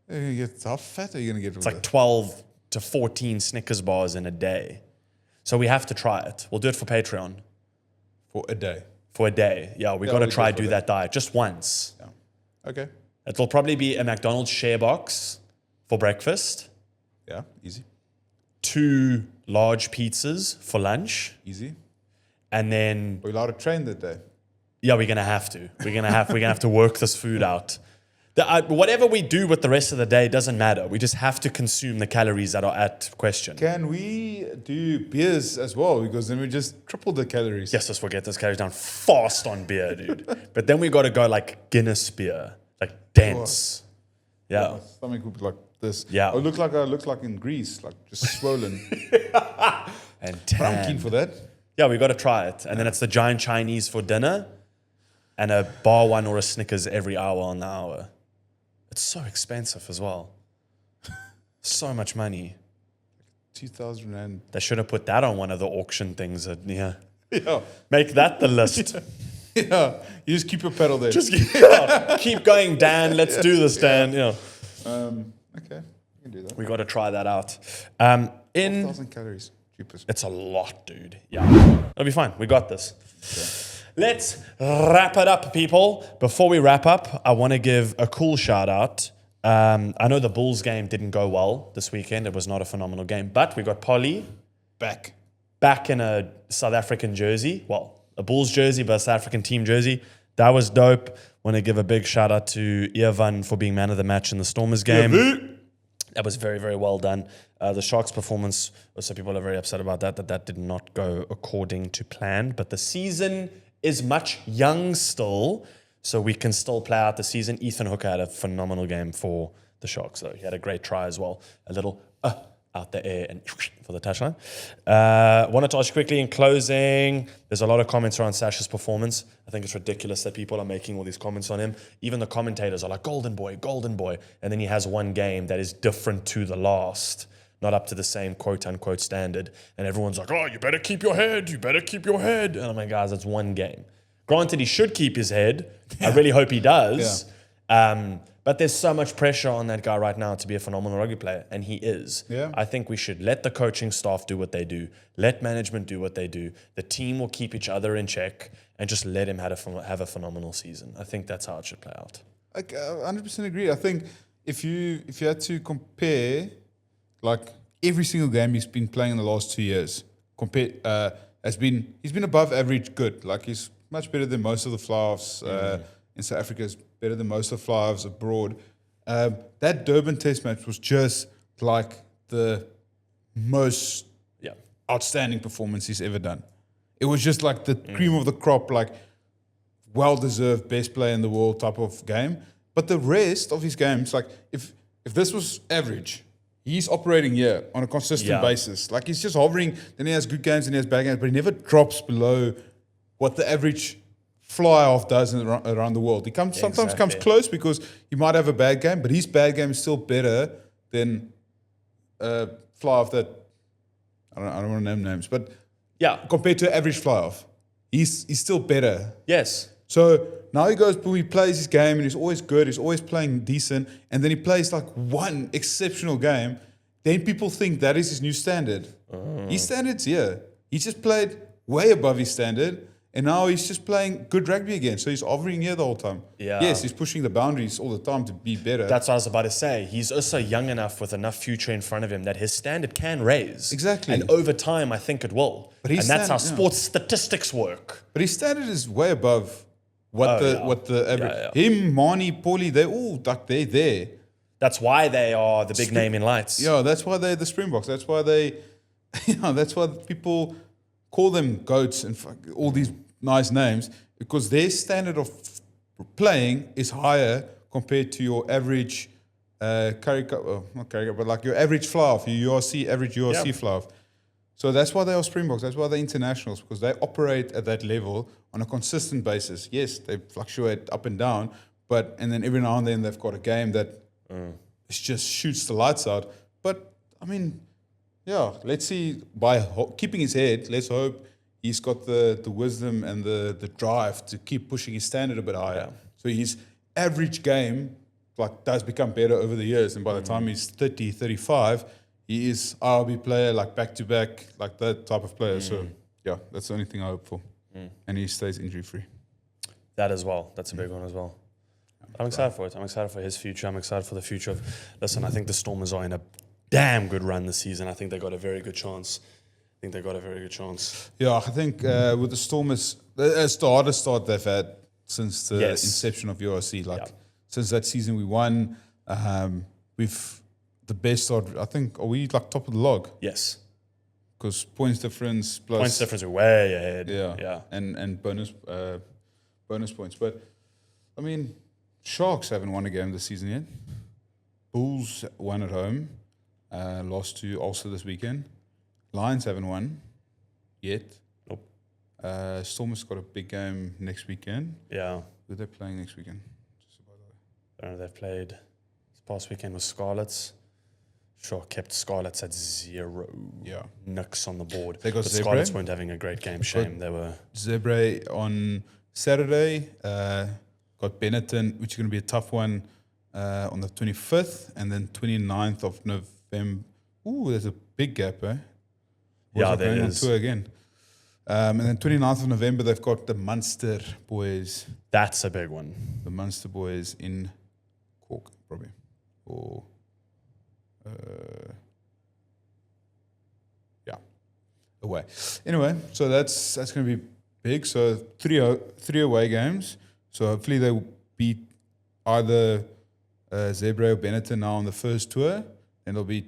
Speaker 2: Are you going to get tough fat, or are you going to get...
Speaker 1: It's like 12 to 14 Snickers bars in a day. So we have to try it. We'll do it for Patreon.
Speaker 2: For a day?
Speaker 1: For a day. Yeah, we got to try do that diet just once.
Speaker 2: Yeah. Okay.
Speaker 1: It'll probably be a McDonald's share box for breakfast.
Speaker 2: Yeah, easy.
Speaker 1: 2 large pizzas for lunch.
Speaker 2: Easy.
Speaker 1: And then...
Speaker 2: Are we allowed to train that day?
Speaker 1: Yeah, we're gonna have to. We're gonna have to work this food out. Whatever we do with the rest of the day doesn't matter. We just have to consume the calories that are at question.
Speaker 2: Can we do beers as well? Because then we just triple the calories.
Speaker 1: Yes, we'll get those calories down fast on beer, dude. But then we got to go like Guinness beer, like dense. Yeah.
Speaker 2: Something could be like this.
Speaker 1: Yeah.
Speaker 2: I look like in Greece, like just swollen.
Speaker 1: And
Speaker 2: But I'm keen for that.
Speaker 1: Yeah, we got to try it. And then it's the giant Chinese for dinner and a bar one or a Snickers every hour on the hour. It's so expensive as well. So much money.
Speaker 2: 2,000 rand.
Speaker 1: They should have put that on one of the auction things.
Speaker 2: Yeah.
Speaker 1: Make that the list.
Speaker 2: Yeah. You just keep your pedal there.
Speaker 1: Just keep going, Dan. Let's do this, Dan. Yeah.
Speaker 2: Okay. You can do that.
Speaker 1: We got to try that out.
Speaker 2: 1,000 calories. Cheapest.
Speaker 1: It's a lot, dude. Yeah. It'll be fine. We got this. Okay. Let's wrap it up, people. Before we wrap up, I want to give a cool shout out. I know the Bulls game didn't go well this weekend. It was not a phenomenal game, but we got Polly back in a South African jersey. Well, a Bulls jersey, but a South African team jersey. That was dope. Want to give a big shout out to Ivan for being man of the match in the Stormers game.
Speaker 2: Yeah,
Speaker 1: that was very, very well done. The Sharks' performance, so people are very upset about that did not go according to plan. But the season is much young still, so we can still play out the season. Ethan Hooker had a phenomenal game for the Sharks, though. He had a great try as well. A little out the air and for the touchline. Wanted to ask quickly in closing, there's a lot of comments around Sacha's performance. I think it's ridiculous that people are making all these comments on him. Even the commentators are like, golden boy. And then he has one game that is different to the last, not up to the same quote-unquote standard. And everyone's like, oh, you better keep your head. And I'm like, guys, it's one game. Granted, he should keep his head. I really hope he does. Yeah. But there's so much pressure on that guy right now to be a phenomenal rugby player, and he is.
Speaker 2: Yeah.
Speaker 1: I think we should let the coaching staff do what they do, let management do what they do. The team will keep each other in check, and just let him have a phenomenal season. I think that's how it should play out.
Speaker 2: I 100% agree. I think if you had to compare, like every single game he's been playing in the last 2 years, he's been above average good. Like he's much better than most of the fly-offs in South Africa. Is better than most of the fly-offs abroad. That Durban Test match was just like the most outstanding performance he's ever done. It was just like the cream of the crop, like well-deserved best player in the world type of game. But the rest of his games, like if this was average, he's operating here on a consistent basis. Like he's just hovering, then he has good games and he has bad games, but he never drops below what the average fly-off does around the world. He sometimes comes close because he might have a bad game, but his bad game is still better than a fly-off that, I don't want to name names, but compared to an average fly-off, he's still better.
Speaker 1: Yes.
Speaker 2: So now he plays his game and he's always good, he's always playing decent, and then he plays like one exceptional game, then people think that is his new standard. His standard's here. He just played way above his standard, and now he's just playing good rugby again. So he's hovering here the whole time.
Speaker 1: Yeah.
Speaker 2: Yes, he's pushing the boundaries all the time to be better.
Speaker 1: That's what I was about to say. He's also young enough with enough future in front of him that his standard can raise.
Speaker 2: Exactly.
Speaker 1: And over time, I think it will. And that's how sports statistics work.
Speaker 2: But his standard is way above what the average. Him, Mani, Paulie, they're there.
Speaker 1: That's why they are the big name in lights.
Speaker 2: Yeah, that's why they're the Springboks. That's why that's why people call them goats and all these nice names, because their standard of playing is higher compared to your average not Curry, but like your average fly-off, your average URC fly-off. So that's why they are Springboks. That's why they're internationals, because they operate at that level on a consistent basis. Yes, they fluctuate up and down, and then every now and then they've got a game that just shoots the lights out. But I mean, let's see. By keeping his head, let's hope he's got the wisdom and the drive to keep pushing his standard a bit higher. So his average game does become better over the years, and by the time he's 30, 35, he is RB player, like back-to-back, like that type of player. So, that's the only thing I hope for. And he stays injury-free.
Speaker 1: That as well. That's a big one as well. I'm excited for it. I'm excited for his future. I'm excited for the future of... Listen, I think the Stormers are in a damn good run this season. I think they got a very good chance. Yeah, I think with the Stormers, it's the hardest start they've had since the inception of URC. Since that season we won, we've the best start. I think, are we top of the log? Yes.
Speaker 2: Because points difference,
Speaker 1: we're way ahead.
Speaker 2: Yeah. And bonus points. But I mean, Sharks haven't won a game this season yet. Bulls won at home, lost to Ulster this weekend. Lions haven't won yet.
Speaker 1: Nope.
Speaker 2: Stormers got a big game next weekend.
Speaker 1: Yeah.
Speaker 2: Who are they playing next weekend?
Speaker 1: They've played this past weekend with Scarlets. Sure, kept Scarlets at 0.
Speaker 2: Yeah.
Speaker 1: Nix on the board.
Speaker 2: They got
Speaker 1: but Scarlets weren't having a great game. Shame. They were.
Speaker 2: Zebra on Saturday. Got Benetton, which is going to be a tough one on the 25th. And then 29th of November. Ooh, there's a big gap, eh?
Speaker 1: Yeah, there is.
Speaker 2: On tour again. And then 29th of November, they've got the Munster boys.
Speaker 1: That's a big one.
Speaker 2: The Munster boys in Cork, probably. Or, away. Anyway, so that's going to be big. So three away games. So hopefully they will beat either Zebra or Benetton now on the first tour. And hopefully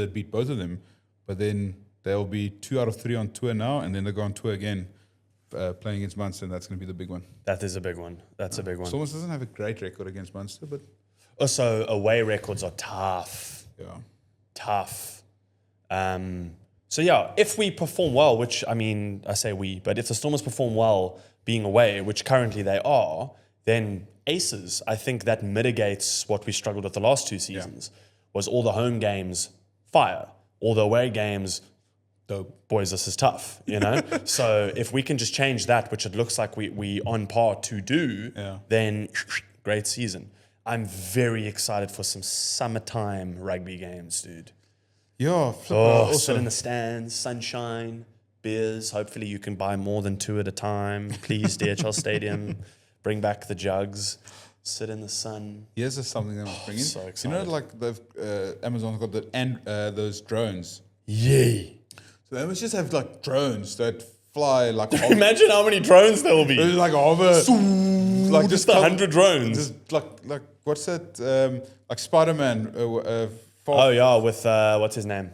Speaker 2: they'll beat both of them. But then they'll be 2 out of 3 on tour now, and then they go on tour again, playing against Munster, and that's going to be the big one.
Speaker 1: That is a big one. That's a big one.
Speaker 2: Stormers doesn't have a great record against Munster, but...
Speaker 1: Also, away records are tough.
Speaker 2: Yeah.
Speaker 1: Tough. So, if we perform well, which, I mean, I say we, but if the Stormers perform well being away, which currently they are, then aces. I think that mitigates what we struggled with the last 2 seasons, was all the home games fire. All the away games, boys, this is tough, So if we can just change that, which it looks like we on par to do, then great season. I'm very excited for some summertime rugby games, dude.
Speaker 2: Yeah.
Speaker 1: Sit in the stands, sunshine, beers. Hopefully you can buy more than 2 at a time. Please, DHL Stadium, bring back the jugs. Sit in the sun.
Speaker 2: Here's just something that I'm bringing.
Speaker 1: So excited.
Speaker 2: They've Amazon's got those drones.
Speaker 1: Yay!
Speaker 2: So they must just have drones that fly
Speaker 1: Imagine how many drones there will be.
Speaker 2: Hover.
Speaker 1: Just 100 drones.
Speaker 2: Just like what's that? Like Spider-Man.
Speaker 1: with what's his name?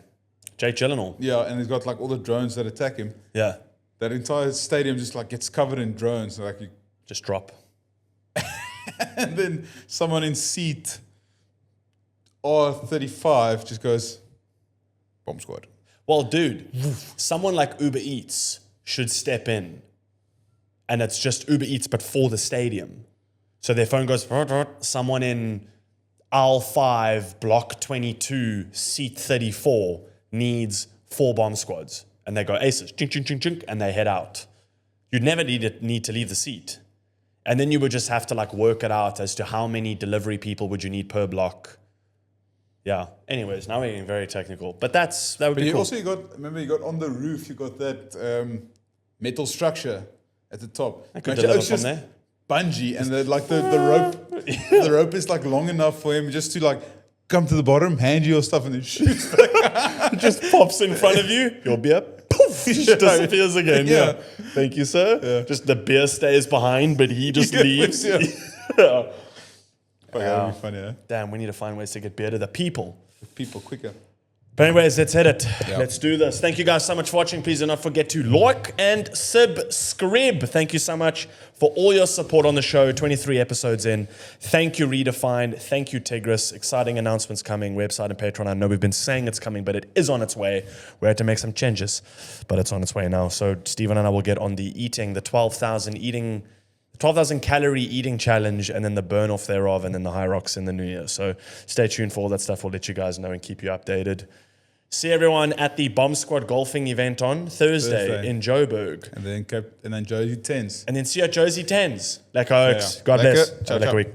Speaker 1: Jake Gyllenhaal.
Speaker 2: Yeah, and he's got all the drones that attack him.
Speaker 1: Yeah.
Speaker 2: That entire stadium just gets covered in drones.
Speaker 1: Just drop.
Speaker 2: And then someone in seat R35 just goes, bomb squad.
Speaker 1: Well, dude, someone like Uber Eats should step in. And it's just Uber Eats, but for the stadium. So their phone goes, someone in aisle 5, block 22, seat 34 needs 4 bomb squads. And they go aces, chink, chink, chink, chink, and they head out. You'd never need to leave the seat. And then you would just have to like work it out as to how many delivery people would you need per block. Yeah. Anyways, now we're getting very technical. But that would be cool.
Speaker 2: You got on the roof, you got that metal structure at the top.
Speaker 1: I could deliver from there.
Speaker 2: Bungee, and the rope, the rope is like long enough for him just to like come to the bottom, hand you your stuff, and then shoot.
Speaker 1: It just pops in front of you. Your beer, poof, just disappears again. Yeah. Thank you, sir. Yeah. Just the beer stays behind, but he just leaves.
Speaker 2: Yeah.
Speaker 1: Yeah.
Speaker 2: That'd be funny, eh?
Speaker 1: Damn, we need to find ways to get beer to the people.
Speaker 2: People quicker.
Speaker 1: But anyways, let's hit it.
Speaker 2: Yeah.
Speaker 1: Let's do this. Thank you guys so much for watching. Please do not forget to like and subscribe. Thank you so much for all your support on the show. 23 episodes in. Thank you, Redefined. Thank you, Tigris. Exciting announcements coming. Website and Patreon. I know we've been saying it's coming, but it is on its way. We had to make some changes, but it's on its way now. So Steven and I will get on the 12,000 calorie eating challenge, and then the burn off thereof, and then the high rocks in the new year. So stay tuned for all that stuff. We'll let you guys know and keep you updated. See everyone at the Bomb Squad golfing event on Thursday in Joburg.
Speaker 2: And then Josie 10s.
Speaker 1: And then see you at Josie 10s. Lekker. God bless.
Speaker 2: Ciao,
Speaker 1: Have a lekker
Speaker 2: ciao.
Speaker 1: week.